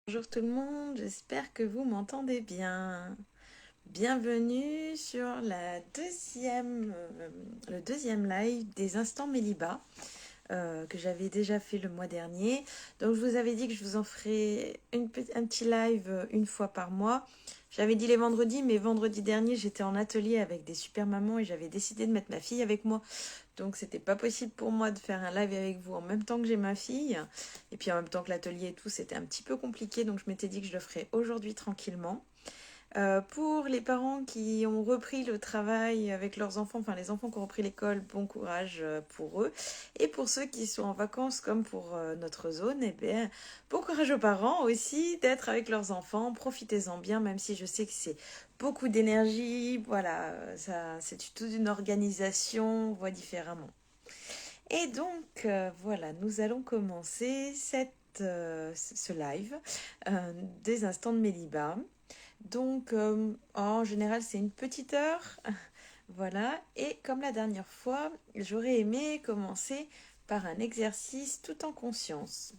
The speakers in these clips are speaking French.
Bonjour tout le monde, j'espère que vous m'entendez bien. Bienvenue sur le deuxième live des Instants Méliba que j'avais déjà fait le mois dernier. Donc je vous avais dit que je vous en ferai un petit live une fois par mois. J'avais dit les vendredis, mais vendredi dernier j'étais en atelier avec des super mamans et j'avais décidé de mettre ma fille avec moi. Donc c'était pas possible pour moi de faire un live avec vous en même temps que j'ai ma fille. Et puis en même temps que l'atelier et tout, c'était un petit peu compliqué. Donc je m'étais dit que je le ferais aujourd'hui tranquillement. Pour les parents qui ont repris le travail avec leurs enfants, enfin les enfants qui ont repris l'école, bon courage pour eux. Et pour ceux qui sont en vacances comme pour notre zone, eh bien, bon courage aux parents aussi d'être avec leurs enfants. Profitez-en bien, même si je sais que c'est beaucoup d'énergie. Voilà, ça, c'est toute une organisation, on voit différemment. Et donc, voilà, nous allons commencer ce live des instants de Méliba. Donc, en général, c'est une petite heure. Voilà. Et comme la dernière fois, j'aurais aimé commencer par un exercice tout en conscience.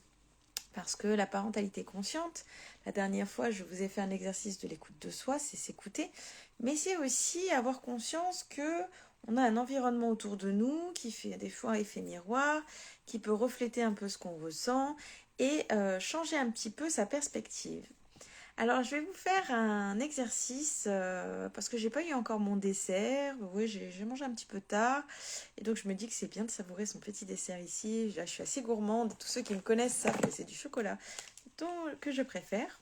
Parce que la parentalité consciente, la dernière fois, je vous ai fait un exercice de l'écoute de soi, c'est s'écouter. Mais c'est aussi avoir conscience que on a un environnement autour de nous qui fait des fois effet miroir, qui peut refléter un peu ce qu'on ressent et changer un petit peu sa perspective. Alors, je vais vous faire un exercice parce que j'ai pas eu encore mon dessert. Oui, j'ai mangé un petit peu tard. Et donc, je me dis que c'est bien de savourer son petit dessert ici. Là, je suis assez gourmande. Tous ceux qui me connaissent savent que c'est du chocolat que je préfère.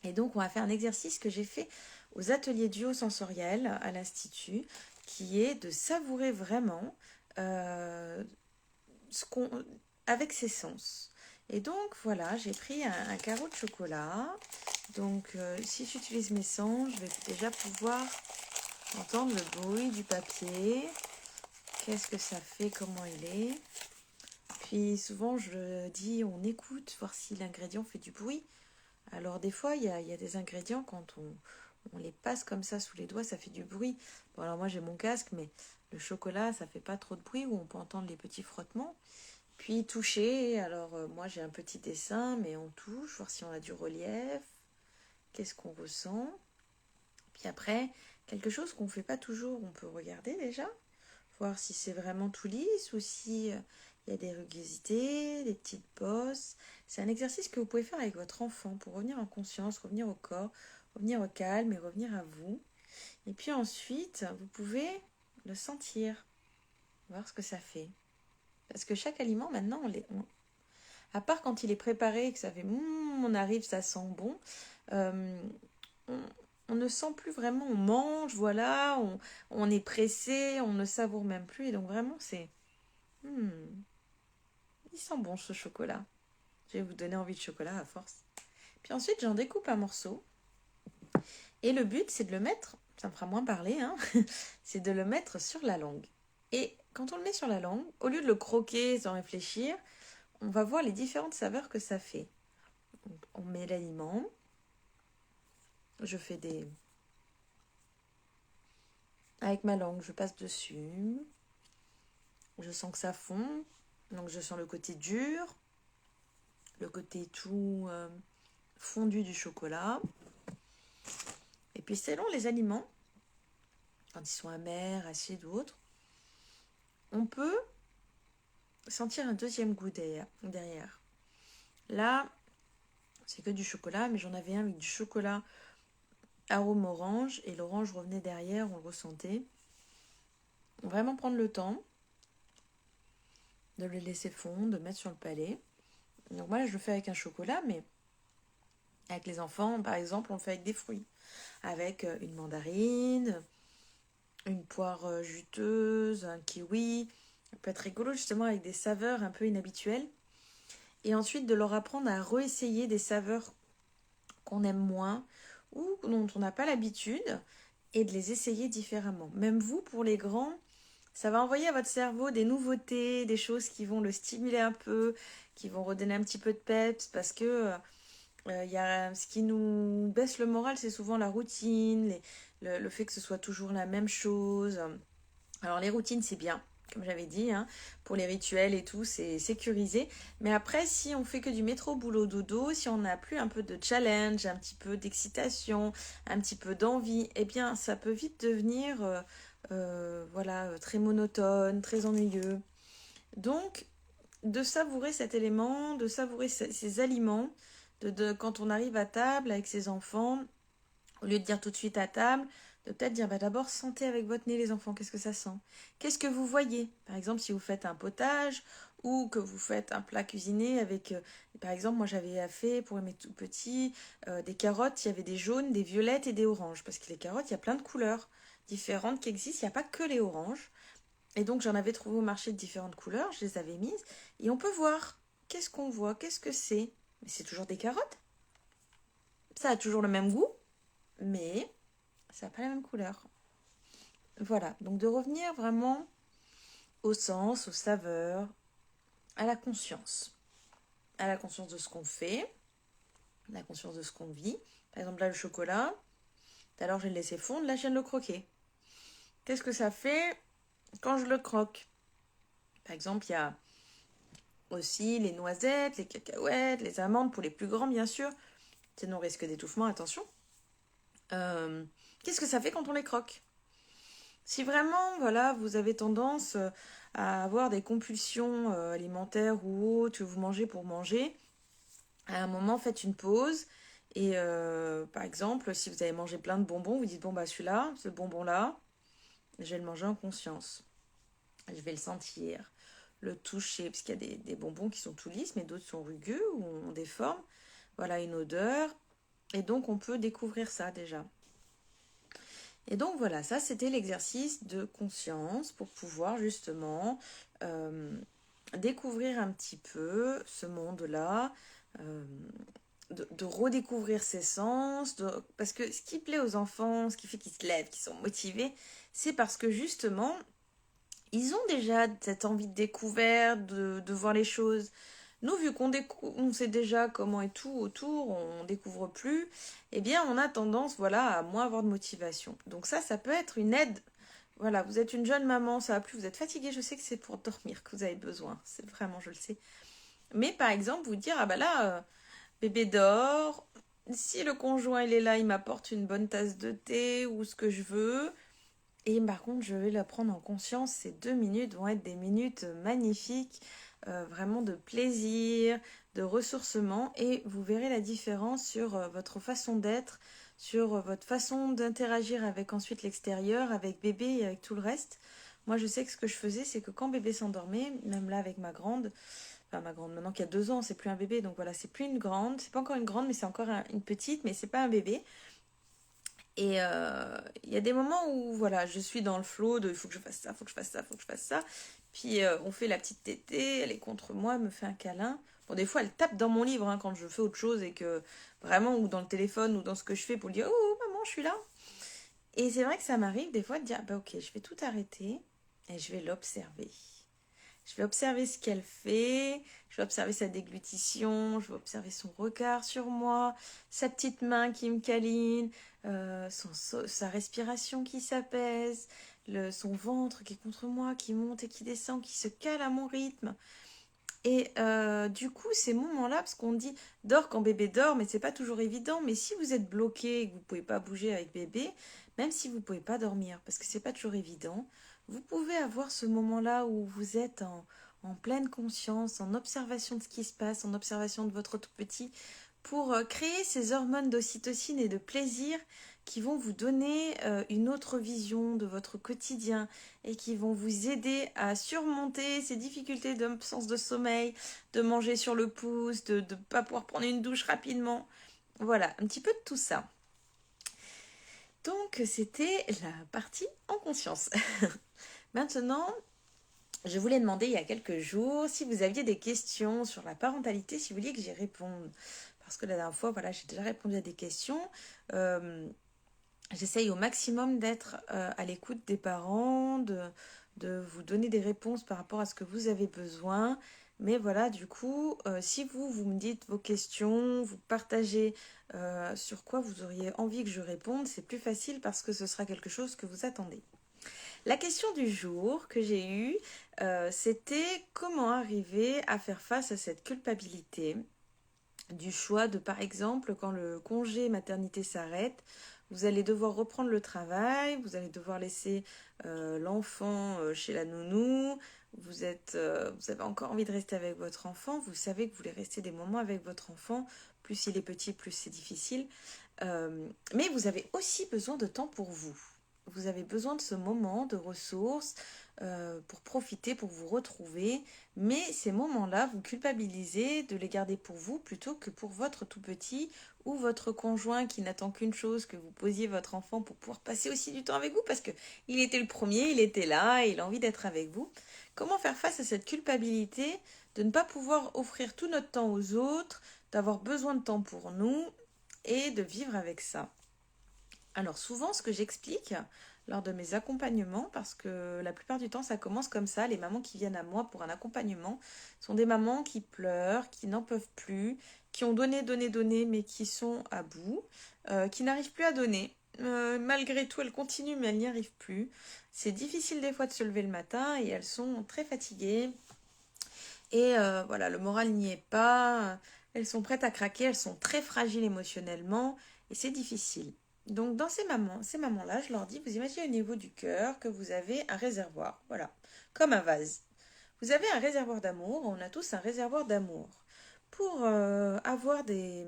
Et donc, on va faire un exercice que j'ai fait aux ateliers duo sensoriel à l'Institut, qui est de savourer vraiment euh, ce qu'on, avec ses sens. Et donc, voilà, j'ai pris un carreau de chocolat. Donc, si j'utilise mes sens, je vais déjà pouvoir entendre le bruit du papier. Qu'est-ce que ça fait, comment il est. Puis souvent, je dis, on écoute, voir si l'ingrédient fait du bruit. Alors, des fois, il y a des ingrédients, quand on les passe comme ça sous les doigts, ça fait du bruit. Bon, alors moi, j'ai mon casque, mais le chocolat, ça fait pas trop de bruit, où on peut entendre les petits frottements. Puis toucher, alors moi, j'ai un petit dessin, mais on touche, voir si on a du relief. Qu'est-ce qu'on ressent. Puis après, quelque chose qu'on ne fait pas toujours, on peut regarder déjà, voir si c'est vraiment tout lisse ou si il y a des rugosités, des petites bosses. C'est un exercice que vous pouvez faire avec votre enfant pour revenir en conscience, revenir au corps, revenir au calme et revenir à vous. Et puis ensuite, vous pouvez le sentir, voir ce que ça fait. Parce que chaque aliment, maintenant, à part quand il est préparé et que ça fait on arrive, ça sent bon, euh, on, on ne sent plus vraiment, on mange, voilà, on est pressé, on ne savoure même plus. Et donc vraiment, hmm, il sent bon ce chocolat. Je vais vous donner envie de chocolat à force. Puis ensuite, j'en découpe un morceau. Et le but, c'est de le mettre, ça me fera moins parler, hein, c'est de le mettre sur la langue. Et quand on le met sur la langue, au lieu de le croquer sans réfléchir, on va voir les différentes saveurs que ça fait. Donc, on met l'aliment. Je fais des... Avec ma langue, je passe dessus. Je sens que ça fond. Donc je sens le côté dur, le côté tout fondu du chocolat. Et puis selon les aliments, quand ils sont amers, acides ou autres, on peut sentir un deuxième goût derrière. Là, c'est que du chocolat, mais j'en avais un avec du chocolat arôme orange, et l'orange revenait derrière, on le ressentait. Vraiment prendre le temps de le laisser fondre, de le mettre sur le palais. Donc moi, là, je le fais avec un chocolat, mais avec les enfants, par exemple, on le fait avec des fruits. Avec une mandarine, une poire juteuse, un kiwi. Ça peut être rigolo justement avec des saveurs un peu inhabituelles. Et ensuite de leur apprendre à réessayer des saveurs qu'on aime moins ou dont on n'a pas l'habitude et de les essayer différemment. Même vous, pour les grands, ça va envoyer à votre cerveau des nouveautés, des choses qui vont le stimuler un peu, qui vont redonner un petit peu de peps parce que ce qui nous baisse le moral, c'est souvent la routine, le fait que ce soit toujours la même chose. Alors les routines, c'est bien. comme j'avais dit, hein, pour les rituels et tout, c'est sécurisé. Mais après, si on fait que du métro, boulot, dodo, si on n'a plus un peu de challenge, un petit peu d'excitation, un petit peu d'envie, eh bien, ça peut vite devenir voilà, très monotone, très ennuyeux. Donc, de savourer cet élément, de savourer ces aliments, quand on arrive à table avec ses enfants, au lieu de dire tout de suite à table, de peut-être dire bah, d'abord sentez avec votre nez les enfants, qu'est-ce que ça sent? Qu'est-ce que vous voyez? Par exemple, si vous faites un potage ou que vous faites un plat cuisiné avec, par exemple, moi j'avais fait pour mes tout petits des carottes, il y avait des jaunes, des violettes et des oranges. Parce que les carottes, il y a plein de couleurs différentes qui existent, il n'y a pas que les oranges. Et donc j'en avais trouvé au marché de différentes couleurs, je les avais mises et on peut voir. Qu'est-ce qu'on voit? Qu'est-ce que c'est? Mais c'est toujours des carottes. Ça a toujours le même goût, mais ça n'a pas la même couleur. Voilà, donc de revenir vraiment au sens, aux saveurs, à la conscience. À la conscience de ce qu'on fait, à la conscience de ce qu'on vit. Par exemple, là, le chocolat, tout à l'heure, je l'ai laissé fondre, là, je viens de le croquer. Qu'est-ce que ça fait quand je le croque? Par exemple, il y a aussi les noisettes, les cacahuètes, les amandes, pour les plus grands, bien sûr. C'est non risque d'étouffement, attention. Qu'est-ce que ça fait quand on les croque? Si vraiment, voilà, vous avez tendance à avoir des compulsions alimentaires ou autres que vous mangez pour manger, à un moment, faites une pause. Et par exemple, si vous avez mangé plein de bonbons, vous dites, bon, bah celui-là, ce bonbon-là, je vais le manger en conscience. Je vais le sentir, le toucher, parce qu'il y a des bonbons qui sont tout lisses, mais d'autres sont rugueux ou ont des formes. Voilà, une odeur. Et donc, on peut découvrir ça déjà. Et donc voilà, ça c'était l'exercice de conscience pour pouvoir justement découvrir un petit peu ce monde-là, euh, de redécouvrir ses sens, parce que ce qui plaît aux enfants, ce qui fait qu'ils se lèvent, qu'ils sont motivés, c'est parce que justement, ils ont déjà cette envie de découverte, de voir les choses. Nous, vu on sait déjà comment est tout autour, on découvre plus, eh bien, on a tendance, voilà, à moins avoir de motivation. Donc ça peut être une aide. Voilà, vous êtes une jeune maman, ça va plus, vous êtes fatiguée, je sais que c'est pour dormir que vous avez besoin. C'est vraiment, je le sais. Mais par exemple, vous dire, ah bah là, bébé dort, si le conjoint il est là, il m'apporte une bonne tasse de thé ou ce que je veux. Et par contre, je vais la prendre en conscience. Ces 2 minutes vont être des minutes magnifiques, vraiment de plaisir, de ressourcement. Et vous verrez la différence sur votre façon d'être, sur votre façon d'interagir avec ensuite l'extérieur, avec bébé et avec tout le reste. Moi, je sais que ce que je faisais, c'est que quand bébé s'endormait, même là avec ma grande, enfin ma grande, maintenant qu'il y a 2 ans, c'est plus un bébé, donc voilà, c'est plus une grande, c'est pas encore une grande, mais c'est encore une petite, mais c'est pas un bébé. Et il y a des moments où voilà, je suis dans le flow de il faut que je fasse ça, il faut que je fasse ça, il faut que je fasse ça. Puis on fait la petite tétée, elle est contre moi, elle me fait un câlin. Bon, des fois, elle tape dans mon livre hein, quand je fais autre chose et que vraiment, ou dans le téléphone ou dans ce que je fais pour lui dire oh maman, je suis là. Et c'est vrai que ça m'arrive des fois de dire bah ok, je vais tout arrêter et je vais l'observer. Je vais observer ce qu'elle fait, je vais observer sa déglutition, je vais observer son regard sur moi, sa petite main qui me câline, sa respiration qui s'apaise, son ventre qui est contre moi, qui monte et qui descend, qui se cale à mon rythme. Et du coup, ces moments-là, parce qu'on dit dors quand bébé dort, mais c'est pas toujours évident. Mais si vous êtes bloqué et que vous pouvez pas bouger avec bébé, même si vous pouvez pas dormir, parce que c'est pas toujours évident, vous pouvez avoir ce moment-là où vous êtes en pleine conscience, en observation de ce qui se passe, en observation de votre tout petit, pour créer ces hormones d'ocytocine et de plaisir qui vont vous donner une autre vision de votre quotidien et qui vont vous aider à surmonter ces difficultés d'absence de sommeil, de manger sur le pouce, de ne pas pouvoir prendre une douche rapidement. Voilà, un petit peu de tout ça. Donc, c'était la partie en conscience. Maintenant, je voulais demander il y a quelques jours si vous aviez des questions sur la parentalité, si vous vouliez que j'y réponde. Parce que la dernière fois, voilà, j'ai déjà répondu à des questions. J'essaye au maximum d'être à l'écoute des parents, de vous donner des réponses par rapport à ce que vous avez besoin. Mais voilà, du coup, si vous me dites vos questions, vous partagez sur quoi vous auriez envie que je réponde, c'est plus facile parce que ce sera quelque chose que vous attendez. La question du jour que j'ai eue, c'était comment arriver à faire face à cette culpabilité du choix de, par exemple, quand le congé maternité s'arrête, vous allez devoir reprendre le travail, vous allez devoir laisser l'enfant chez la nounou, vous avez encore envie de rester avec votre enfant, vous savez que vous voulez rester des moments avec votre enfant, plus il est petit, plus c'est difficile. Mais vous avez aussi besoin de temps pour vous. Vous avez besoin de ce moment de ressources pour profiter, pour vous retrouver. Mais ces moments-là, vous culpabilisez de les garder pour vous plutôt que pour votre tout petit ou votre conjoint qui n'attend qu'une chose, que vous posiez votre enfant pour pouvoir passer aussi du temps avec vous parce que il était le premier, il était là et il a envie d'être avec vous. Comment faire face à cette culpabilité de ne pas pouvoir offrir tout notre temps aux autres, d'avoir besoin de temps pour nous et de vivre avec ça. Alors souvent, ce que j'explique lors de mes accompagnements, parce que la plupart du temps, ça commence comme ça, les mamans qui viennent à moi pour un accompagnement sont des mamans qui pleurent, qui n'en peuvent plus, qui ont donné, donné, donné, mais qui sont à bout, qui n'arrivent plus à donner. Malgré tout, elles continuent, mais elles n'y arrivent plus. C'est difficile des fois de se lever le matin et elles sont très fatiguées. Et voilà, le moral n'y est pas. Elles sont prêtes à craquer, elles sont très fragiles émotionnellement et c'est difficile. Donc dans ces mamans-là, je leur dis, vous imaginez au niveau du cœur que vous avez un réservoir, voilà, comme un vase. Vous avez un réservoir d'amour, on a tous un réservoir d'amour. Pour avoir des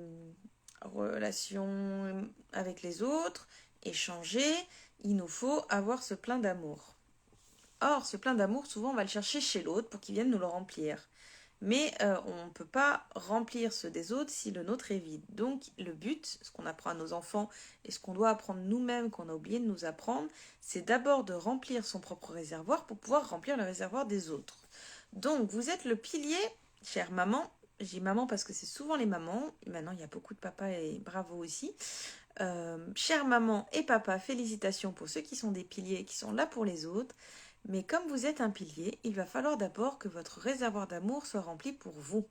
relations avec les autres, échanger, il nous faut avoir ce plein d'amour. Or, ce plein d'amour, souvent, on va le chercher chez l'autre pour qu'il vienne nous le remplir. Mais on ne peut pas remplir ceux des autres si le nôtre est vide. Donc le but, ce qu'on apprend à nos enfants et ce qu'on doit apprendre nous-mêmes, qu'on a oublié de nous apprendre, c'est d'abord de remplir son propre réservoir pour pouvoir remplir le réservoir des autres. Donc vous êtes le pilier, chère maman. J'ai maman parce que c'est souvent les mamans. Et maintenant, il y a beaucoup de papas et bravo aussi. Chère maman et papa, félicitations pour ceux qui sont des piliers et qui sont là pour les autres. Mais comme vous êtes un pilier, il va falloir d'abord que votre réservoir d'amour soit rempli pour vous.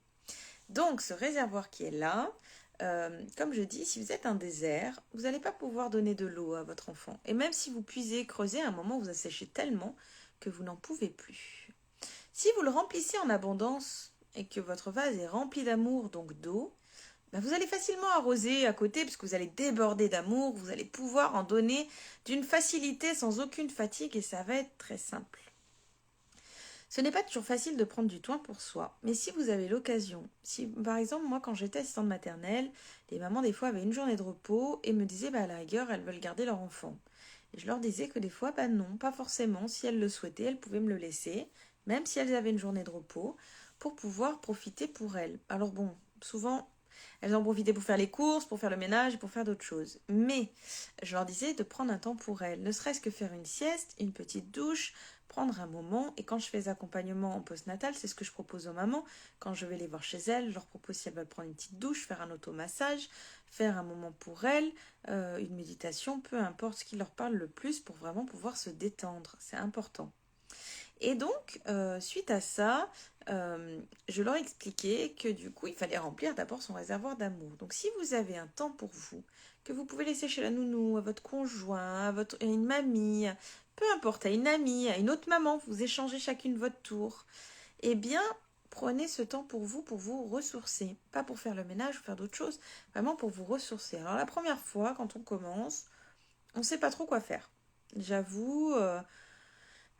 Donc ce réservoir qui est là, comme je dis, si vous êtes un désert, vous n'allez pas pouvoir donner de l'eau à votre enfant. Et même si vous puisez, creusez, à un moment vous asséchez tellement que vous n'en pouvez plus. Si vous le remplissez en abondance et que votre vase est rempli d'amour, donc d'eau, ben vous allez facilement arroser à côté puisque vous allez déborder d'amour, vous allez pouvoir en donner d'une facilité sans aucune fatigue et ça va être très simple. Ce n'est pas toujours facile de prendre du temps pour soi, mais si vous avez l'occasion, si par exemple moi quand j'étais assistante maternelle, les mamans des fois avaient une journée de repos et me disaient à la rigueur elles veulent garder leur enfant. Et je leur disais que des fois non, pas forcément, si elles le souhaitaient, elles pouvaient me le laisser, même si elles avaient une journée de repos, pour pouvoir profiter pour elles. Alors bon, souvent elles en profitaient pour faire les courses, pour faire le ménage, pour faire d'autres choses. Mais je leur disais de prendre un temps pour elles, ne serait-ce que faire une sieste, une petite douche, prendre un moment. Et quand je fais des accompagnements en postnatal, c'est ce que je propose aux mamans. Quand je vais les voir chez elles, je leur propose si elles veulent prendre une petite douche, faire un automassage, faire un moment pour elles, une méditation, peu importe ce qui leur parle le plus pour vraiment pouvoir se détendre. C'est important. Et donc, suite à ça, je leur expliquais que du coup, il fallait remplir d'abord son réservoir d'amour. Donc, si vous avez un temps pour vous, que vous pouvez laisser chez la nounou, à votre conjoint, à une mamie, peu importe, à une amie, à une autre maman, vous échangez chacune votre tour, eh bien, prenez ce temps pour vous ressourcer. Pas pour faire le ménage ou faire d'autres choses, vraiment pour vous ressourcer. Alors, la première fois, quand on commence, on ne sait pas trop quoi faire. J'avoue,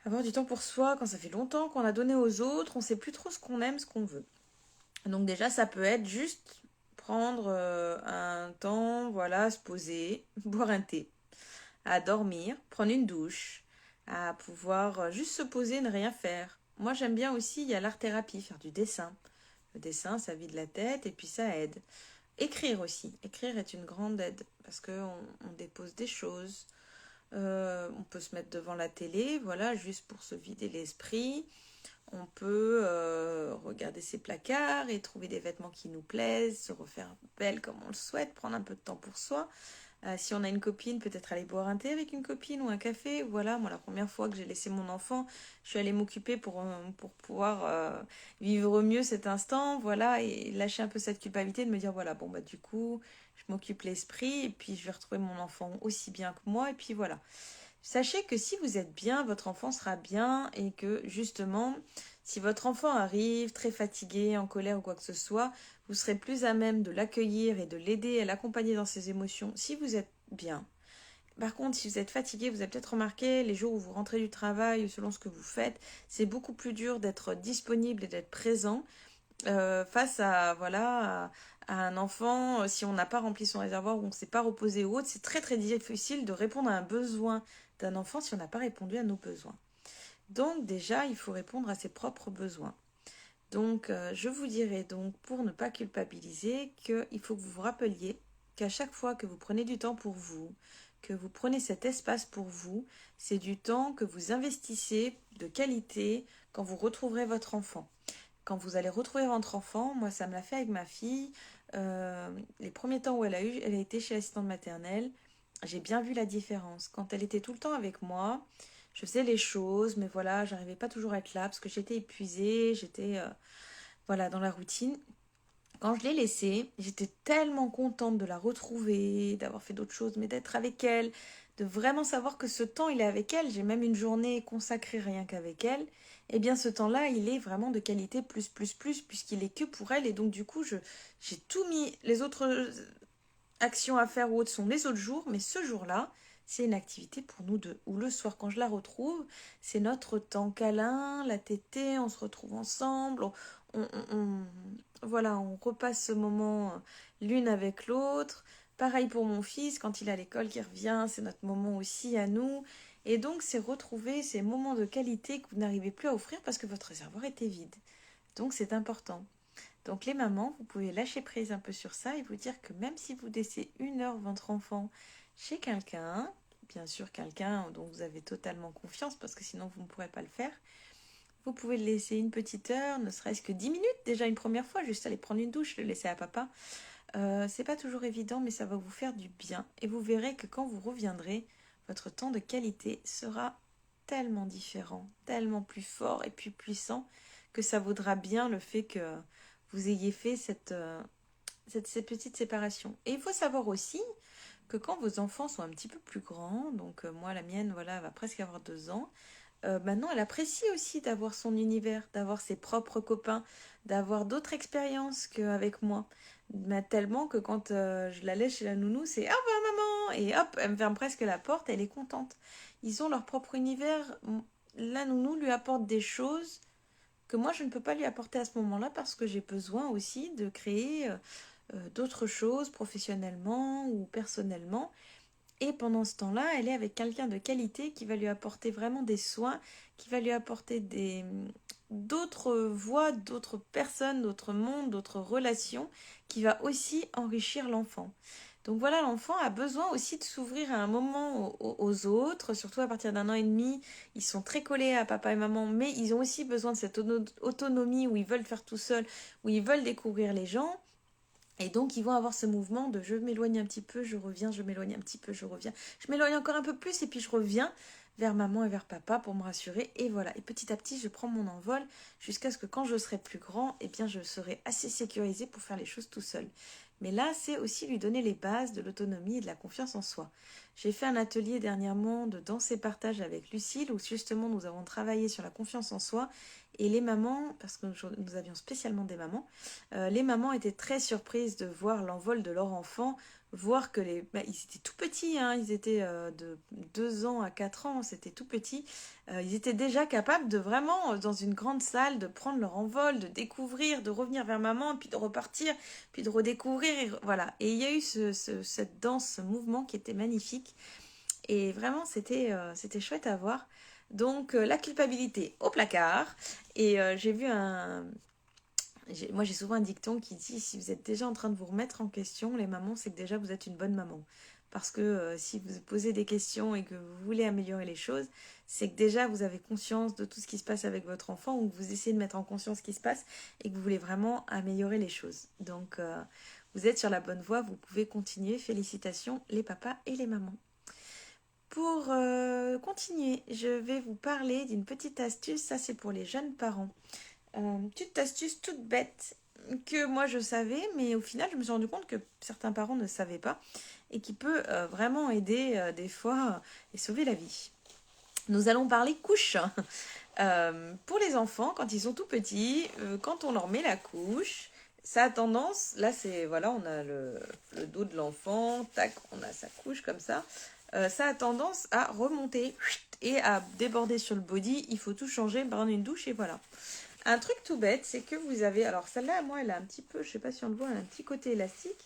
avoir du temps pour soi, quand ça fait longtemps qu'on a donné aux autres, on sait plus trop ce qu'on aime, ce qu'on veut. Donc déjà, ça peut être juste prendre un temps, voilà, se poser, boire un thé, à dormir, prendre une douche, à pouvoir juste se poser, ne rien faire. Moi, j'aime bien aussi, il y a l'art-thérapie, faire du dessin. Le dessin, ça vide la tête et puis ça aide. Écrire aussi. Écrire est une grande aide parce qu'on dépose des choses. On peut se mettre devant la télé, voilà, juste pour se vider l'esprit. On peut regarder ses placards et trouver des vêtements qui nous plaisent, se refaire belle comme on le souhaite, prendre un peu de temps pour soi. Si on a une copine, peut-être aller boire un thé avec une copine ou un café. Voilà, moi la première fois que j'ai laissé mon enfant, je suis allée m'occuper pour pouvoir vivre mieux cet instant, voilà, et lâcher un peu cette culpabilité de me dire, voilà, bon bah du coup, je m'occupe l'esprit et puis je vais retrouver mon enfant aussi bien que moi et puis voilà. Sachez que si vous êtes bien, votre enfant sera bien et que justement, si votre enfant arrive très fatigué, en colère ou quoi que ce soit, vous serez plus à même de l'accueillir et de l'aider à l'accompagner dans ses émotions si vous êtes bien. Par contre, si vous êtes fatigué, vous avez peut-être remarqué, les jours où vous rentrez du travail, selon ce que vous faites, c'est beaucoup plus dur d'être disponible et d'être présent face à, voilà, à un enfant. Si on n'a pas rempli son réservoir ou on ne s'est pas reposé ou autre, c'est très très difficile de répondre à un besoin d'un enfant si on n'a pas répondu à nos besoins. Donc déjà, il faut répondre à ses propres besoins. Donc je vous dirais donc pour ne pas culpabiliser qu'il faut que vous vous rappeliez qu'à chaque fois que vous prenez du temps pour vous, que vous prenez cet espace pour vous, c'est du temps que vous investissez de qualité quand vous retrouverez votre enfant. Quand vous allez retrouver votre enfant, moi ça me l'a fait avec ma fille, les premiers temps où elle a été chez l'assistante maternelle, j'ai bien vu la différence. Quand elle était tout le temps avec moi, je faisais les choses, mais voilà, j'arrivais pas toujours à être là parce que j'étais épuisée, j'étais voilà, dans la routine. Quand je l'ai laissée, j'étais tellement contente de la retrouver, d'avoir fait d'autres choses, mais d'être avec elle, de vraiment savoir que ce temps, il est avec elle. J'ai même une journée consacrée rien qu'avec elle. Eh bien, ce temps-là, il est vraiment de qualité plus, puisqu'il est que pour elle. Et donc, du coup, j'ai tout mis. Les autres actions à faire ou autres sont les autres jours, mais ce jour-là, c'est une activité pour nous deux. Ou le soir, quand je la retrouve, c'est notre temps câlin, la tétée, on se retrouve ensemble, voilà, on repasse ce moment l'une avec l'autre. Pareil pour mon fils, quand il est à l'école, qui revient, c'est notre moment aussi à nous. Et donc, c'est retrouver ces moments de qualité que vous n'arrivez plus à offrir parce que votre réservoir était vide. Donc, c'est important. Donc les mamans, vous pouvez lâcher prise un peu sur ça et vous dire que même si vous laissez 1 heure votre enfant chez quelqu'un, bien sûr quelqu'un dont vous avez totalement confiance parce que sinon vous ne pourrez pas le faire, vous pouvez le laisser une petite heure, ne serait-ce que 10 minutes déjà une première fois, juste aller prendre une douche, le laisser à papa. C'est pas toujours évident mais ça va vous faire du bien et vous verrez que quand vous reviendrez, votre temps de qualité sera tellement différent, tellement plus fort et plus puissant que ça vaudra bien le fait que vous ayez fait cette petite séparation. Et il faut savoir aussi que quand vos enfants sont un petit peu plus grands, donc moi la mienne, voilà, elle va presque avoir 2 ans, maintenant elle apprécie aussi d'avoir son univers, d'avoir ses propres copains, d'avoir d'autres expériences qu'avec moi. Mais tellement que quand je la laisse chez la nounou, c'est au revoir maman et hop, elle me ferme presque la porte, elle est contente. Ils ont leur propre univers. La nounou lui apporte des choses que moi je ne peux pas lui apporter à ce moment-là parce que j'ai besoin aussi de créer d'autres choses professionnellement ou personnellement. Et pendant ce temps-là, elle est avec quelqu'un de qualité qui va lui apporter vraiment des soins, qui va lui apporter d'autres voies, d'autres personnes, d'autres mondes, d'autres relations, qui va aussi enrichir l'enfant. Donc voilà, l'enfant a besoin aussi de s'ouvrir à un moment aux autres, surtout à partir d'1 an et demi. Ils sont très collés à papa et maman, mais ils ont aussi besoin de cette autonomie où ils veulent faire tout seuls, où ils veulent découvrir les gens. Et donc, ils vont avoir ce mouvement de je m'éloigne un petit peu, je reviens, je m'éloigne un petit peu, je reviens. Je m'éloigne encore un peu plus et puis je reviens vers maman et vers papa pour me rassurer. Et voilà. Et petit à petit, je prends mon envol jusqu'à ce que quand je serai plus grand, eh bien, je serai assez sécurisée pour faire les choses tout seul. Mais là, c'est aussi lui donner les bases de l'autonomie et de la confiance en soi. J'ai fait un atelier dernièrement de danse et partage avec Lucille où justement nous avons travaillé sur la confiance en soi et les mamans, parce que nous avions spécialement des mamans, les mamans étaient très surprises de voir l'envol de leur enfant, voir que ils étaient tout petits, hein, ils étaient de 2 ans à 4 ans, c'était tout petit. Ils étaient déjà capables de vraiment, dans une grande salle, de prendre leur envol, de découvrir, de revenir vers maman, puis de repartir, puis de redécouvrir. Voilà. Et il y a eu cette danse, ce mouvement qui était magnifique. Et vraiment, c'était chouette à voir. Donc, la culpabilité au placard. Et j'ai vu moi, j'ai souvent un dicton qui dit si vous êtes déjà en train de vous remettre en question, les mamans, c'est que déjà vous êtes une bonne maman. Parce que si vous posez des questions et que vous voulez améliorer les choses, c'est que déjà vous avez conscience de tout ce qui se passe avec votre enfant ou que vous essayez de mettre en conscience ce qui se passe et que vous voulez vraiment améliorer les choses. Donc, vous êtes sur la bonne voie, vous pouvez continuer. Félicitations les papas et les mamans. Pour continuer, je vais vous parler d'une petite astuce, ça c'est pour les jeunes parents. Petite astuce toute bête, que moi je savais, mais au final je me suis rendu compte que certains parents ne savaient pas et qui peut vraiment aider des fois et sauver la vie. Nous allons parler couche. Pour les enfants, quand ils sont tout petits, quand on leur met la couche, ça a tendance, là c'est, voilà, on a le dos de l'enfant, tac, on a sa couche comme ça a tendance à remonter et à déborder sur le body, il faut tout changer, prendre une douche et voilà. Un truc tout bête, c'est que vous avez, alors celle-là, moi, elle a un petit peu, je sais pas si on le voit, elle a un petit côté élastique,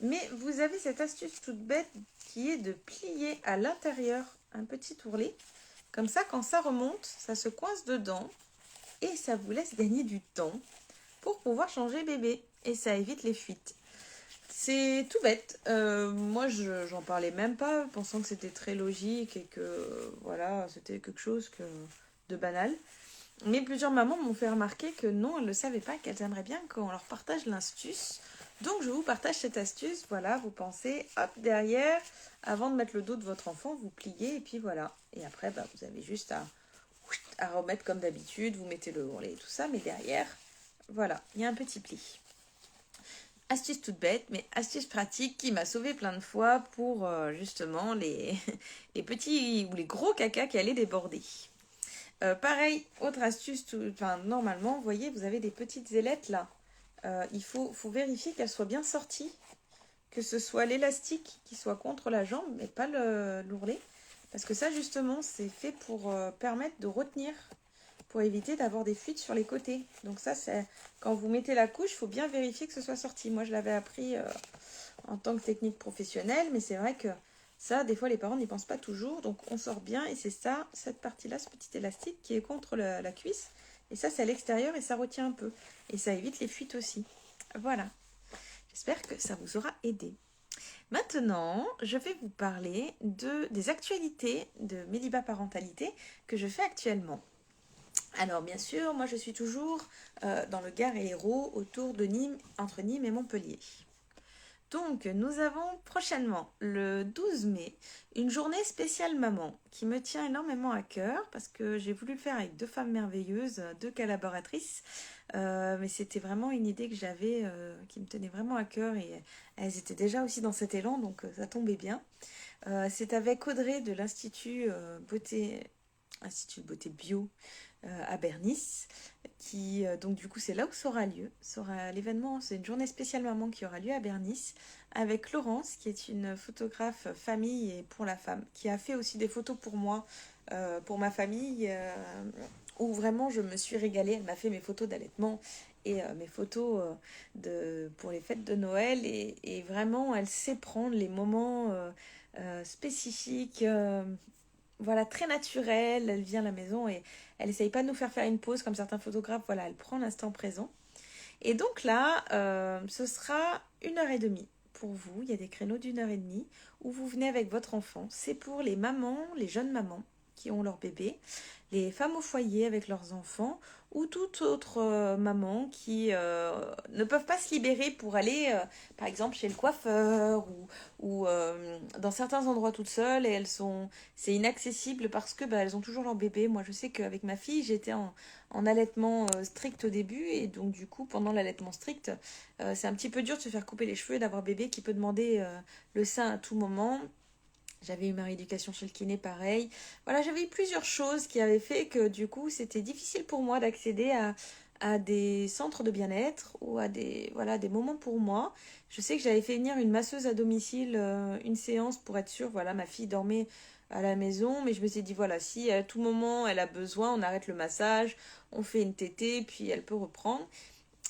mais vous avez cette astuce toute bête qui est de plier à l'intérieur un petit ourlet. Comme ça, quand ça remonte, ça se coince dedans et ça vous laisse gagner du temps pour pouvoir changer bébé. Et ça évite les fuites. C'est tout bête. Moi, j'en parlais même pas, pensant que c'était très logique et que voilà, c'était quelque chose de banal. Mais plusieurs mamans m'ont fait remarquer que non, elles ne le savaient pas, qu'elles aimeraient bien qu'on leur partage l'astuce. Donc je vous partage cette astuce. Voilà, vous pensez, hop, derrière, avant de mettre le dos de votre enfant, vous pliez et puis voilà. Et après, bah, vous avez juste à remettre comme d'habitude, vous mettez le ourlet et tout ça, mais derrière, voilà, il y a un petit pli. Astuce toute bête, mais astuce pratique qui m'a sauvé plein de fois pour justement les petits ou les gros caca qui allaient déborder. Pareil, autre astuce, normalement, vous voyez, vous avez des petites ailettes là. Il faut vérifier qu'elles soient bien sorties, que ce soit l'élastique qui soit contre la jambe, mais pas l'ourlet. Parce que ça, justement, c'est fait pour permettre de retenir, pour éviter d'avoir des fuites sur les côtés. Donc ça, c'est quand vous mettez la couche, il faut bien vérifier que ce soit sorti. Moi, je l'avais appris en tant que technique professionnelle, mais c'est vrai que ça, des fois, les parents n'y pensent pas toujours. Donc, on sort bien et c'est ça, cette partie-là, ce petit élastique qui est contre la cuisse. Et ça, c'est à l'extérieur et ça retient un peu. Et ça évite les fuites aussi. Voilà. J'espère que ça vous aura aidé. Maintenant, je vais vous parler des actualités de Méliba Parentalité que je fais actuellement. Alors, bien sûr, moi, je suis toujours dans le Gard et l'Hérault, autour de Nîmes, entre Nîmes et Montpellier. Donc, nous avons prochainement, le 12 mai, une journée spéciale maman qui me tient énormément à cœur parce que j'ai voulu le faire avec deux femmes merveilleuses, deux collaboratrices. Mais c'était vraiment une idée que j'avais qui me tenait vraiment à cœur et elles étaient déjà aussi dans cet élan, donc ça tombait bien. C'est avec Audrey de Institut Beauté Bio à Bernice, qui donc du coup c'est là où ça aura lieu. L'événement, c'est une journée spéciale maman qui aura lieu à Bernice avec Laurence, qui est une photographe famille et pour la femme, qui a fait aussi des photos pour moi, pour ma famille, où vraiment je me suis régalée. Elle m'a fait mes photos d'allaitement et mes photos pour les fêtes de Noël et vraiment elle sait prendre les moments spécifiques, voilà, très naturels. Elle vient à la maison et elle essaye pas de nous faire une pause comme certains photographes. Voilà, elle prend l'instant présent. Et donc là, ce sera 1h30 pour vous. Il y a des créneaux d'1h30 où vous venez avec votre enfant. C'est pour les mamans, les jeunes mamans qui ont leur bébé, les femmes au foyer avec leurs enfants ou toute autre maman qui ne peuvent pas se libérer pour aller, par exemple, chez le coiffeur ou dans certains endroits toutes seules et c'est inaccessible parce que bah, elles ont toujours leur bébé. Moi, je sais qu'avec ma fille, j'étais en allaitement strict au début et donc du coup, pendant l'allaitement strict, c'est un petit peu dur de se faire couper les cheveux et d'avoir bébé qui peut demander le sein à tout moment. J'avais eu ma rééducation chez le kiné, pareil. Voilà, j'avais eu plusieurs choses qui avaient fait que du coup, c'était difficile pour moi d'accéder à des centres de bien-être ou à des moments pour moi. Je sais que j'avais fait venir une masseuse à domicile, une séance pour être sûre. Voilà, ma fille dormait à la maison, mais je me suis dit, voilà, si à tout moment elle a besoin, on arrête le massage, on fait une tétée, puis elle peut reprendre.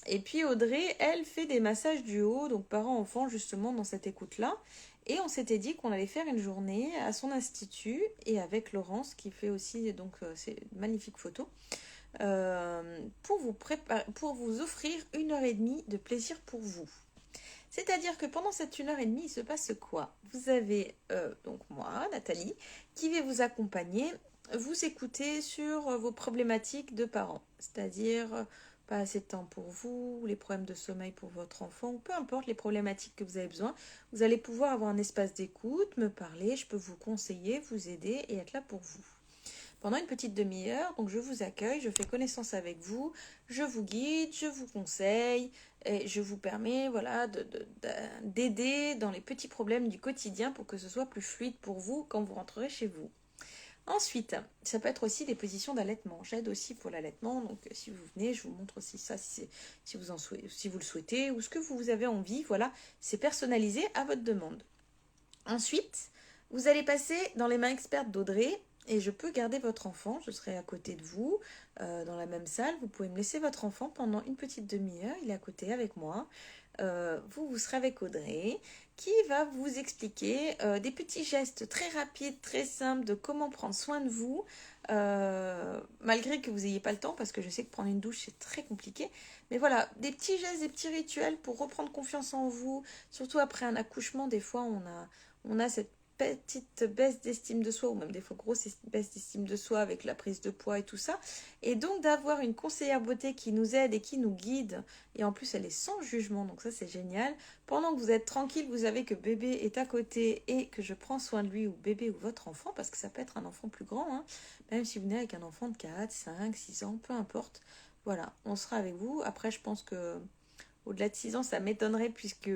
Et puis Audrey, elle fait des massages du haut, donc parents-enfants justement dans cette écoute-là. Et on s'était dit qu'on allait faire une journée à son institut et avec Laurence qui fait aussi donc ces magnifiques photos pour vous offrir 1h30 de plaisir pour vous. C'est-à-dire que pendant cette 1h30, il se passe quoi? Vous avez donc moi, Nathalie, qui vais vous accompagner, vous écouter sur vos problématiques de parents, c'est-à-dire pas assez de temps pour vous, les problèmes de sommeil pour votre enfant, ou peu importe les problématiques que vous avez besoin, vous allez pouvoir avoir un espace d'écoute, me parler, je peux vous conseiller, vous aider et être là pour vous. pendant une petite demi-heure. Donc je vous accueille, je fais connaissance avec vous, je vous guide, je vous conseille et je vous permets voilà, d'aider dans les petits problèmes du quotidien pour que ce soit plus fluide pour vous quand vous rentrerez chez vous. Ensuite, ça peut être aussi des positions d'allaitement. J'aide aussi pour l'allaitement, donc si vous venez, je vous montre aussi ça si vous le souhaitez ou ce que vous avez envie. Voilà, c'est personnalisé à votre demande. Ensuite, vous allez passer dans les mains expertes d'Audrey et je peux garder votre enfant. Je serai à côté de vous dans la même salle. Vous pouvez me laisser votre enfant pendant une petite demi-heure. Il est à côté avec moi. Vous serez avec Audrey qui va vous expliquer des petits gestes très rapides, très simples de comment prendre soin de vous, malgré que vous n'ayez pas le temps, parce que je sais que prendre une douche c'est très compliqué. Mais voilà, des petits gestes, des petits rituels pour reprendre confiance en vous, surtout après un accouchement. Des fois, on a cette petite baisse d'estime de soi, ou même des fois grosse baisse d'estime de soi avec la prise de poids et tout ça. Et donc d'avoir une conseillère beauté qui nous aide et qui nous guide, et en plus elle est sans jugement, donc ça c'est génial. Pendant que vous êtes tranquille, vous savez que bébé est à côté et que je prends soin de lui, ou bébé ou votre enfant, parce que ça peut être un enfant plus grand, hein, même si vous venez avec un enfant de 4, 5, 6 ans, peu importe. Voilà, on sera avec vous. Après je pense que au-delà de 6 ans, ça m'étonnerait puisque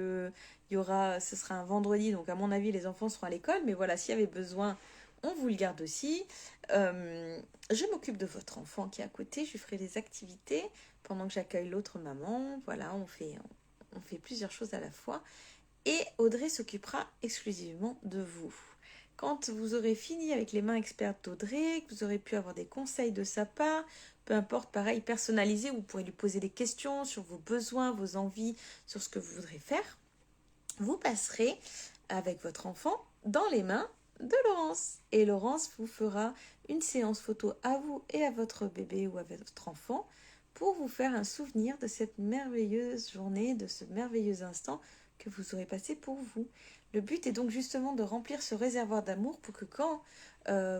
ce sera un vendredi, donc à mon avis, les enfants seront à l'école. Mais voilà, s'il y avait besoin, on vous le garde aussi. Je m'occupe de votre enfant qui est à côté, je lui ferai des activités pendant que j'accueille l'autre maman. Voilà, on fait plusieurs choses à la fois. Et Audrey s'occupera exclusivement de vous. Quand vous aurez fini avec les mains expertes d'Audrey, que vous aurez pu avoir des conseils de sa part, peu importe, pareil, personnalisé, vous pourrez lui poser des questions sur vos besoins, vos envies, sur ce que vous voudrez faire. Vous passerez avec votre enfant dans les mains de Laurence. Et Laurence vous fera une séance photo à vous et à votre bébé ou à votre enfant pour vous faire un souvenir de cette merveilleuse journée, de ce merveilleux instant que vous aurez passé pour vous. Le but est donc justement de remplir ce réservoir d'amour pour que quand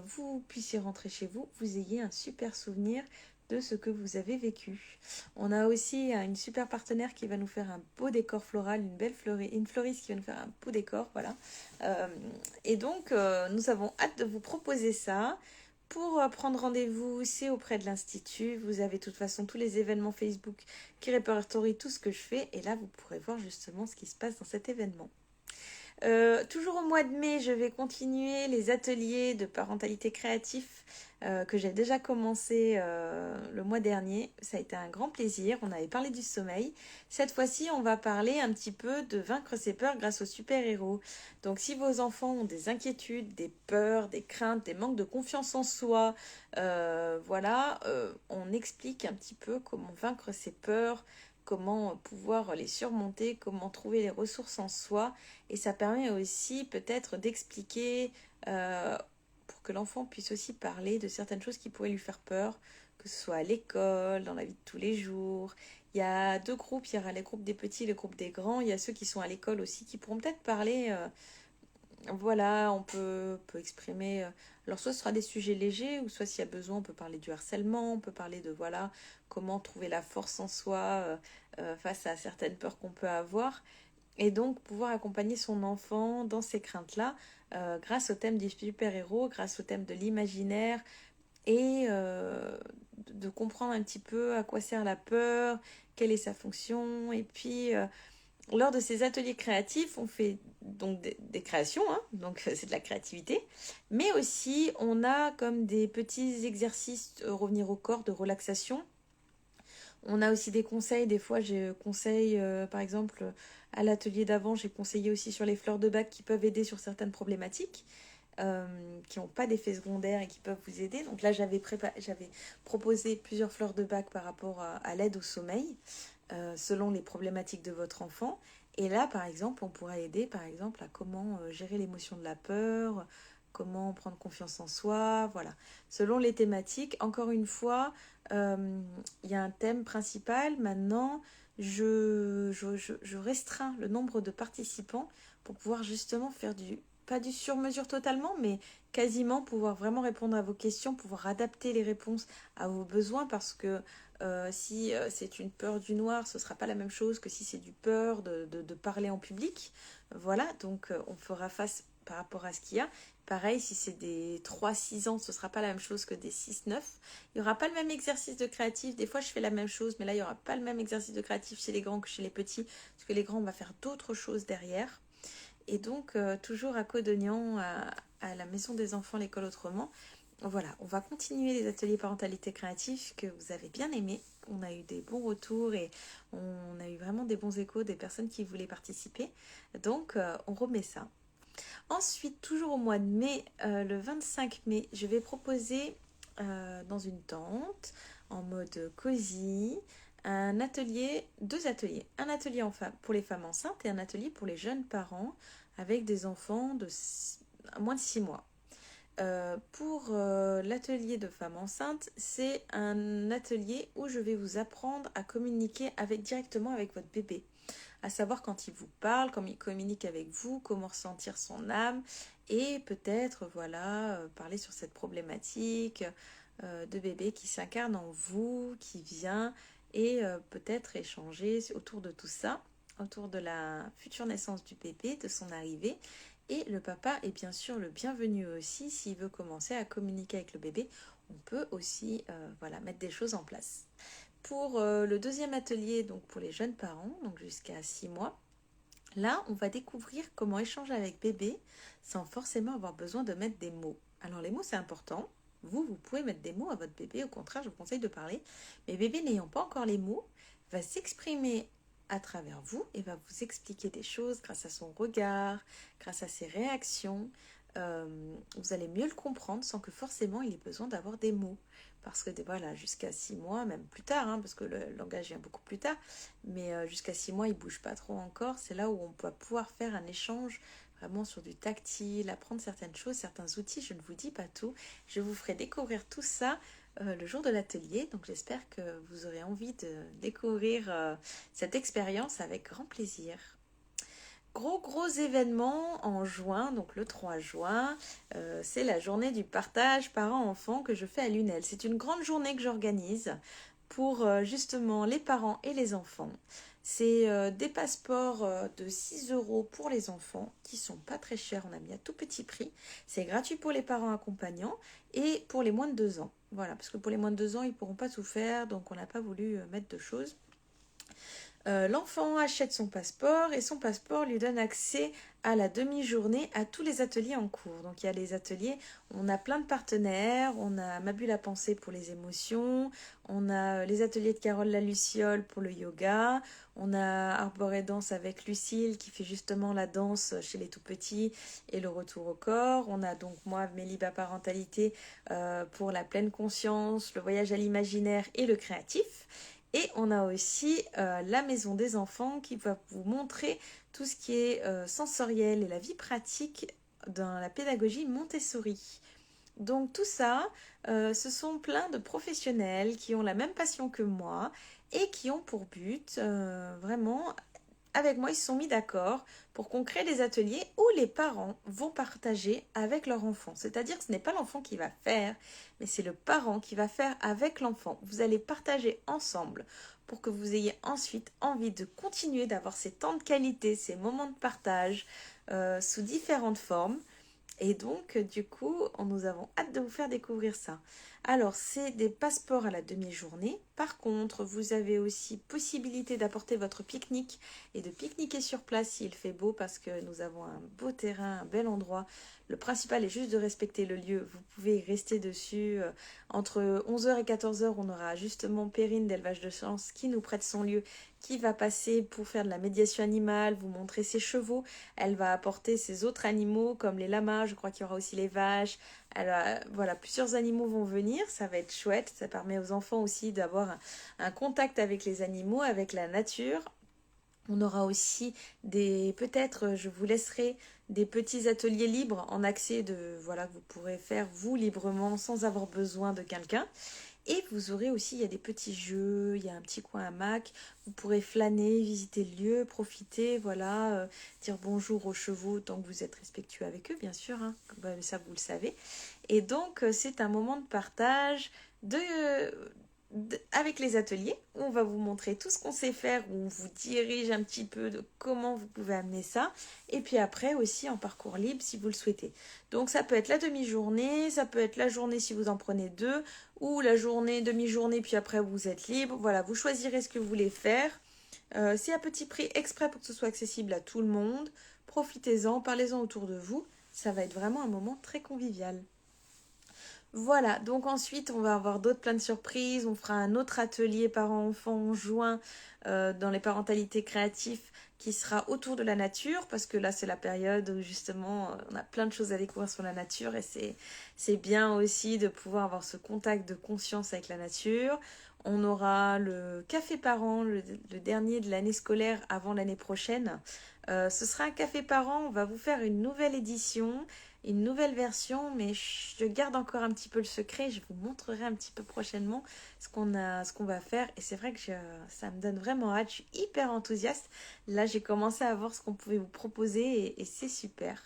vous puissiez rentrer chez vous, vous ayez un super souvenir de ce que vous avez vécu. On a aussi une super partenaire qui va nous faire un beau décor floral, une fleuriste qui va nous faire un beau décor, voilà. Et donc, nous avons hâte de vous proposer ça. Pour prendre rendez-vous, c'est auprès de l'Institut. Vous avez de toute façon tous les événements Facebook qui répertorient tout ce que je fais. Et là, vous pourrez voir justement ce qui se passe dans cet événement. Toujours au mois de mai, je vais continuer les ateliers de parentalité créative que j'ai déjà commencé le mois dernier. Ça a été un grand plaisir. On avait parlé du sommeil. Cette fois-ci, on va parler un petit peu de vaincre ses peurs grâce aux super-héros. Donc, si vos enfants ont des inquiétudes, des peurs, des craintes, des manques de confiance en soi, on explique un petit peu comment vaincre ses peurs, comment pouvoir les surmonter, comment trouver les ressources en soi. Et ça permet aussi peut-être d'expliquer pour que l'enfant puisse aussi parler de certaines choses qui pourraient lui faire peur, que ce soit à l'école, dans la vie de tous les jours. Il y a deux groupes, il y aura les groupes des petits et le groupe des grands. Il y a ceux qui sont à l'école aussi qui pourront peut-être parler. Voilà, on peut exprimer. Alors, soit ce sera des sujets légers, ou soit s'il y a besoin, on peut parler du harcèlement, on peut parler de voilà, comment trouver la force en soi face à certaines peurs qu'on peut avoir. Et donc, pouvoir accompagner son enfant dans ces craintes-là, grâce au thème des super-héros, grâce au thème de l'imaginaire, et de comprendre un petit peu à quoi sert la peur, quelle est sa fonction, et puis lors de ces ateliers créatifs, on fait donc des créations, hein, donc c'est de la créativité, mais aussi on a comme des petits exercices revenir au corps, de relaxation. On a aussi des conseils, des fois je conseille par exemple à l'atelier d'avant, j'ai conseillé aussi sur les fleurs de bac qui peuvent aider sur certaines problématiques. Qui n'ont pas d'effet secondaire et qui peuvent vous aider. Donc là, j'avais proposé plusieurs fleurs de bac par rapport à l'aide au sommeil, selon les problématiques de votre enfant. Et là, par exemple, on pourra aider, par exemple, à comment gérer l'émotion de la peur, comment prendre confiance en soi, voilà. Selon les thématiques, encore une fois, il y a un thème principal. Maintenant, je restreins le nombre de participants pour pouvoir justement faire pas du sur-mesure totalement, mais quasiment pouvoir vraiment répondre à vos questions, pouvoir adapter les réponses à vos besoins parce que Si c'est une peur du noir, ce ne sera pas la même chose que si c'est du peur de parler en public. Voilà, donc on fera face par rapport à ce qu'il y a. Pareil, si c'est des 3-6 ans, ce ne sera pas la même chose que des 6-9. Il n'y aura pas le même exercice de créatif. Des fois, je fais la même chose, mais là, il n'y aura pas le même exercice de créatif chez les grands que chez les petits, parce que les grands, on va faire d'autres choses derrière. Et donc, toujours à Codognan, à la Maison des Enfants, l'école autrement. Voilà, on va continuer les ateliers parentalité créative que vous avez bien aimés. On a eu des bons retours et on a eu vraiment des bons échos des personnes qui voulaient participer. Donc, on remet ça. Ensuite, toujours au mois de mai, le 25 mai, je vais proposer dans une tente, en mode cosy, un atelier, 2 ateliers. Un atelier pour les femmes enceintes et un atelier pour les jeunes parents avec des enfants de moins de 6 mois. Pour l'atelier de femmes enceintes, c'est un atelier où je vais vous apprendre à communiquer directement avec votre bébé. À savoir quand il vous parle, quand il communique avec vous, comment ressentir son âme et peut-être parler sur cette problématique de bébé qui s'incarne en vous, qui vient et peut-être échanger autour de tout ça, autour de la future naissance du bébé, de son arrivée. Et le papa est bien sûr le bienvenu aussi s'il veut commencer à communiquer avec le bébé. On peut aussi mettre des choses en place. Pour le deuxième atelier, donc pour les jeunes parents, donc jusqu'à 6 mois, là, on va découvrir comment échanger avec bébé sans forcément avoir besoin de mettre des mots. Alors les mots, c'est important. Vous pouvez mettre des mots à votre bébé. Au contraire, je vous conseille de parler. Mais bébé n'ayant pas encore les mots, va s'exprimer à travers vous et va vous expliquer des choses grâce à son regard, grâce à ses réactions. Vous allez mieux le comprendre sans que forcément il ait besoin d'avoir des mots. Parce que jusqu'à 6 mois, même plus tard, parce que le langage vient beaucoup plus tard, mais jusqu'à 6 mois, il ne bouge pas trop encore. C'est là où on va pouvoir faire un échange vraiment sur du tactile, apprendre certaines choses, certains outils. Je ne vous dis pas tout. Je vous ferai découvrir tout ça le jour de l'atelier. Donc j'espère que vous aurez envie de découvrir cette expérience avec grand plaisir. Gros événement en juin, donc le 3 juin, c'est la journée du partage parents-enfants que je fais à Lunel. C'est une grande journée que j'organise pour justement les parents et les enfants. C'est des passeports de 6 € pour les enfants qui sont pas très chers, on a mis à tout petit prix. C'est gratuit pour les parents accompagnants et pour les moins de 2 ans. Voilà, parce que pour les moins de 2 ans, ils ne pourront pas tout faire, donc on n'a pas voulu mettre de choses. L'enfant achète son passeport et son passeport lui donne accès à la demi-journée à tous les ateliers en cours. Donc il y a les ateliers, on a plein de partenaires, on a Ma Bulle à penser pour les émotions, on a les ateliers de Carole la Luciole pour le yoga, on a Arboré Danse avec Lucille qui fait justement la danse chez les tout petits et le retour au corps, on a donc moi Méliba Parentalité pour la pleine conscience, le voyage à l'imaginaire et le créatif. Et on a aussi la maison des enfants qui va vous montrer tout ce qui est sensoriel et la vie pratique dans la pédagogie Montessori. Donc tout ça, ce sont plein de professionnels qui ont la même passion que moi et qui ont pour but vraiment avec moi, ils se sont mis d'accord pour qu'on crée des ateliers où les parents vont partager avec leur enfant. C'est-à-dire que ce n'est pas l'enfant qui va faire, mais c'est le parent qui va faire avec l'enfant. Vous allez partager ensemble pour que vous ayez ensuite envie de continuer d'avoir ces temps de qualité, ces moments de partage sous différentes formes. Et donc, du coup, nous avons hâte de vous faire découvrir ça. Alors, c'est des passeports à la demi-journée. Par contre, vous avez aussi possibilité d'apporter votre pique-nique et de pique-niquer sur place s'il fait beau parce que nous avons un beau terrain, un bel endroit. Le principal est juste de respecter le lieu. Vous pouvez rester dessus. Entre 11h et 14h, on aura justement Perrine d'Élevage de Chance qui nous prête son lieu, qui va passer pour faire de la médiation animale, vous montrer ses chevaux. Elle va apporter ses autres animaux comme les lamas, je crois qu'il y aura aussi les vaches. Plusieurs animaux vont venir, ça va être chouette. Ça permet aux enfants aussi d'avoir un contact avec les animaux, avec la nature. On aura aussi peut-être je vous laisserai des petits ateliers libres en accès que vous pourrez faire vous librement sans avoir besoin de quelqu'un. Et vous aurez aussi, il y a des petits jeux, il y a un petit coin hamac, vous pourrez flâner, visiter le lieu, profiter, dire bonjour aux chevaux tant que vous êtes respectueux avec eux, bien sûr, ça vous le savez. Et donc, c'est un moment de partage, avec les ateliers, où on va vous montrer tout ce qu'on sait faire, où on vous dirige un petit peu de comment vous pouvez amener ça. Et puis après aussi en parcours libre si vous le souhaitez. Donc ça peut être la demi-journée, ça peut être la journée si vous en prenez deux, ou la journée, demi-journée, puis après vous êtes libre. Voilà, vous choisirez ce que vous voulez faire. C'est à petit prix exprès pour que ce soit accessible à tout le monde. Profitez-en, parlez-en autour de vous. Ça va être vraiment un moment très convivial. Voilà, donc ensuite on va avoir d'autres plein de surprises. On fera un autre atelier parents-enfants en juin dans les parentalités créatives qui sera autour de la nature parce que là c'est la période où justement on a plein de choses à découvrir sur la nature et c'est bien aussi de pouvoir avoir ce contact de conscience avec la nature. On aura le café parent, le dernier de l'année scolaire avant l'année prochaine. Ce sera un café parent, on va vous faire une nouvelle édition, une nouvelle version, mais je garde encore un petit peu le secret. Je vous montrerai un petit peu prochainement ce qu'on va faire. Et c'est vrai que ça me donne vraiment hâte. Je suis hyper enthousiaste. Là, j'ai commencé à voir ce qu'on pouvait vous proposer et c'est super.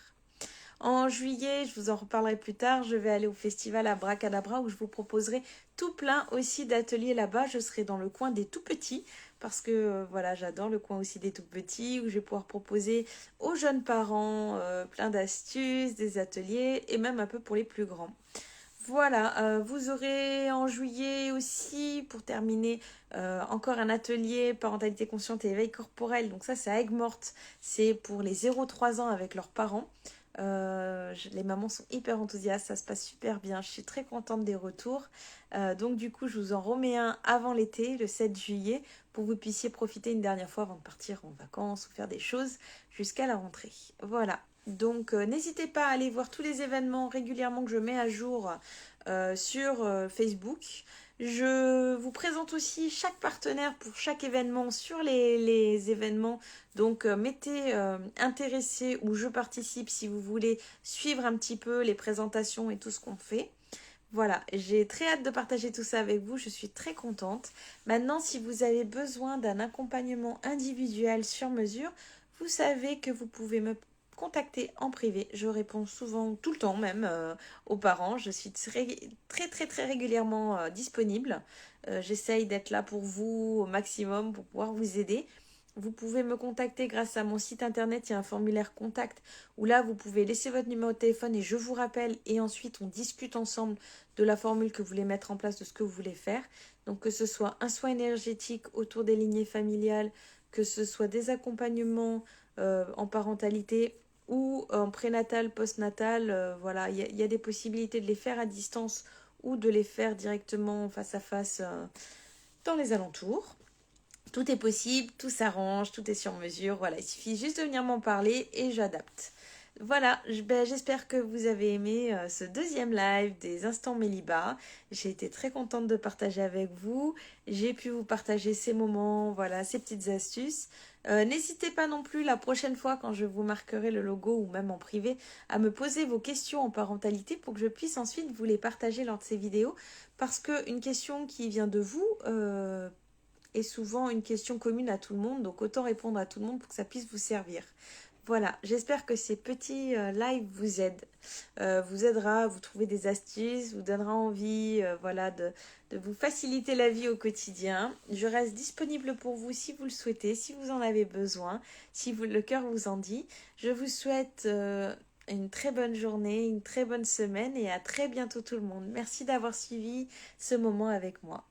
En juillet, je vous en reparlerai plus tard, je vais aller au festival à Bracadabra où je vous proposerai tout plein aussi d'ateliers là-bas. Je serai dans le coin des tout petits parce que voilà, j'adore le coin aussi des tout petits où je vais pouvoir proposer aux jeunes parents plein d'astuces, des ateliers et même un peu pour les plus grands. Voilà, vous aurez en juillet aussi, pour terminer, encore un atelier parentalité consciente et éveil corporel. Donc ça, c'est à Aigues-Mortes. C'est pour les 0-3 ans avec leurs parents. Les mamans sont hyper enthousiastes, ça se passe super bien. Je suis très contente des retours. Donc du coup, je vous en remets un avant l'été, le 7 juillet, pour que vous puissiez profiter une dernière fois avant de partir en vacances ou faire des choses jusqu'à la rentrée. Voilà. Donc n'hésitez pas à aller voir tous les événements régulièrement que je mets à jour sur Facebook. Je vous présente aussi chaque partenaire pour chaque événement sur les événements. Donc mettez intéressé ou je participe si vous voulez suivre un petit peu les présentations et tout ce qu'on fait. Voilà, j'ai très hâte de partager tout ça avec vous, je suis très contente. Maintenant, si vous avez besoin d'un accompagnement individuel sur mesure, vous savez que vous pouvez me contacter en privé. Je réponds souvent, tout le temps même, aux parents. Je suis très régulièrement disponible. J'essaye d'être là pour vous au maximum pour pouvoir vous aider. Vous pouvez me contacter grâce à mon site internet, il y a un formulaire contact où là vous pouvez laisser votre numéro de téléphone et je vous rappelle et ensuite on discute ensemble de la formule que vous voulez mettre en place, de ce que vous voulez faire. Donc que ce soit un soin énergétique autour des lignées familiales, que ce soit des accompagnements en parentalité ou en prénatal, postnatal, voilà, il y a des possibilités de les faire à distance ou de les faire directement face à face dans les alentours. Tout est possible, tout s'arrange, tout est sur mesure. Voilà, il suffit juste de venir m'en parler et j'adapte. Voilà, j'espère que vous avez aimé ce deuxième live des Instants Méliba. J'ai été très contente de partager avec vous. J'ai pu vous partager ces moments, voilà, ces petites astuces. N'hésitez pas non plus la prochaine fois quand je vous marquerai le logo ou même en privé à me poser vos questions en parentalité pour que je puisse ensuite vous les partager lors de ces vidéos. Parce qu'une question qui vient de vous est souvent une question commune à tout le monde, donc autant répondre à tout le monde pour que ça puisse vous servir. Voilà, j'espère que ces petits lives vous aident, vous aidera à vous trouver des astuces, vous donnera envie voilà, de vous faciliter la vie au quotidien. Je reste disponible pour vous si vous le souhaitez, si vous en avez besoin, si le cœur vous en dit. Je vous souhaite une très bonne journée, une très bonne semaine et à très bientôt tout le monde. Merci d'avoir suivi ce moment avec moi.